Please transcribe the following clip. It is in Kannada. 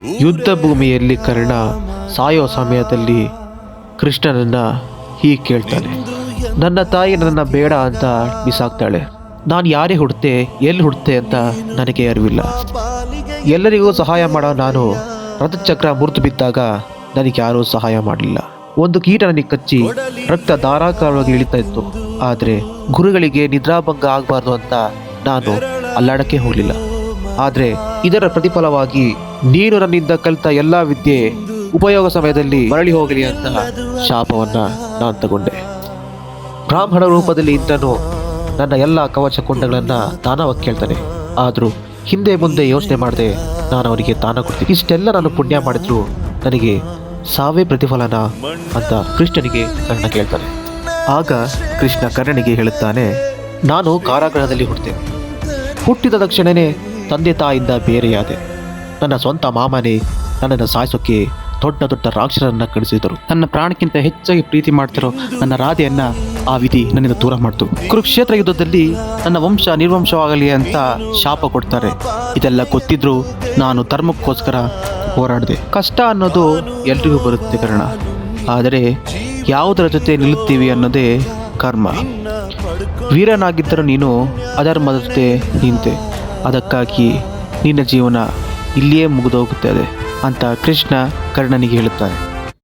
ಯುದ್ಧ ಭೂಮಿಯಲ್ಲಿ ಕರ್ಣ ಸಾಯೋ ಸಮಯದಲ್ಲಿ ಕೃಷ್ಣನನ್ನ ಹೀಗೆ ಕೇಳ್ತಾನೆ. ನನ್ನ ತಾಯಿ ನನ್ನ ಬೇಡ ಅಂತ ಬಿಸಾಕ್ತಾಳೆ. ನಾನು ಯಾರೇ ಹುಡ್ತೆ ಎಲ್ಲಿ ಹುಡ್ತೆ ಅಂತ ನನಗೆ ಅರಿವಿಲ್ಲ. ಎಲ್ಲರಿಗೂ ಸಹಾಯ ಮಾಡೋ ನಾನು ರಥಚಕ್ರ ಮುರಿದು ಬಿದ್ದಾಗ ನನಗೆ ಯಾರೂ ಸಹಾಯ ಮಾಡಲಿಲ್ಲ. ಒಂದು ಕೀಟ ನನಗೆ ಕಚ್ಚಿ ರಕ್ತ ಧಾರಾಕಾರವಾಗಿ ಇಳಿತಾ ಇತ್ತು. ಆದರೆ ಗುರುಗಳಿಗೆ ನಿದ್ರಾಭಂಗ ಆಗಬಾರ್ದು ಅಂತ ನಾನು ಅಲ್ಲಾಡಕ್ಕೆ ಹೋಗಲಿಲ್ಲ. ಆದರೆ ಇದರ ಪ್ರತಿಫಲವಾಗಿ ನೀನು ನನ್ನಿಂದ ಕಲಿತ ಎಲ್ಲ ವಿದ್ಯೆ ಉಪಯೋಗ ಸಮಯದಲ್ಲಿ ಮರಳಿ ಹೋಗಲಿ ಅಂತ ಶಾಪವನ್ನ ನಾನು ತಗೊಂಡೆ. ಬ್ರಾಹ್ಮಣ ರೂಪದಲ್ಲಿ ಇದ್ದನು ನನ್ನ ಎಲ್ಲ ಕವಚ ಕೊಂಡಗಳನ್ನು ತಾನವಾಗಿ ಕೇಳ್ತಾನೆ. ಆದರೂ ಹಿಂದೆ ಮುಂದೆ ಯೋಚನೆ ಮಾಡದೆ ನಾನು ಅವನಿಗೆ ತಾನ ಕೊಡ್ತೀನಿ. ಇಷ್ಟೆಲ್ಲ ನಾನು ಪುಣ್ಯ ಮಾಡಿದ್ರು ನನಗೆ ಸಾವೇ ಪ್ರತಿಫಲನ ಅಂತ ಕೃಷ್ಣನಿಗೆ ಕರ್ಣ ಕೇಳ್ತಾನೆ. ಆಗ ಕೃಷ್ಣ ಕರ್ಣನಿಗೆ ಹೇಳುತ್ತಾನೆ, ನಾನು ಕಾರಾಗೃಹದಲ್ಲಿ ಹುಟ್ಟಿದೆ. ಹುಟ್ಟಿದ ತಕ್ಷಣವೇ ತಂದೆ ತಾಯಿಯಿಂದ ಬೇರೆಯಾದೆ. ನನ್ನ ಸ್ವಂತ ಮಾಮನೇ ನನ್ನನ್ನು ಸಾಯಿಸೋಕ್ಕೆ ದೊಡ್ಡ ದೊಡ್ಡ ರಾಕ್ಷಸರನ್ನು ಕಳಿಸಿದರು. ನನ್ನ ಪ್ರಾಣಕ್ಕಿಂತ ಹೆಚ್ಚಾಗಿ ಪ್ರೀತಿ ಮಾಡ್ತಿರೋ ನನ್ನ ರಾಧೆಯನ್ನ ಆ ವಿಧಿ ನನ್ನಿಂದ ದೂರ ಮಾಡ್ತು. ಕುರುಕ್ಷೇತ್ರ ಯುದ್ಧದಲ್ಲಿ ನನ್ನ ವಂಶ ನಿರ್ವಂಶವಾಗಲಿ ಅಂತ ಶಾಪ ಕೊಡ್ತಾರೆ. ಇದೆಲ್ಲ ಗೊತ್ತಿದ್ರು ನಾನು ಧರ್ಮಕ್ಕೋಸ್ಕರ ಹೋರಾಡಿದೆ. ಕಷ್ಟ ಅನ್ನೋದು ಎಲ್ರಿಗೂ ಬರುತ್ತೆ ಕರ್ಣ, ಆದರೆ ಯಾವುದರ ಜೊತೆ ನಿಲ್ಲುತ್ತೀವಿ ಅನ್ನೋದೇ ಕರ್ಮ. ವೀರನಾಗಿದ್ದರೂ ನೀನು ಅಧರ್ಮದ ಜೊತೆ ನಿಂತೆ, ಅದಕ್ಕಾಗಿ ನಿನ್ನ ಜೀವನ ಇಲ್ಲಿಯೇ ಮುಗಿದೋಗುತ್ತದೆ ಅಂತ ಕೃಷ್ಣ ಕರ್ಣನಿಗೆ ಹೇಳುತ್ತಾನೆ.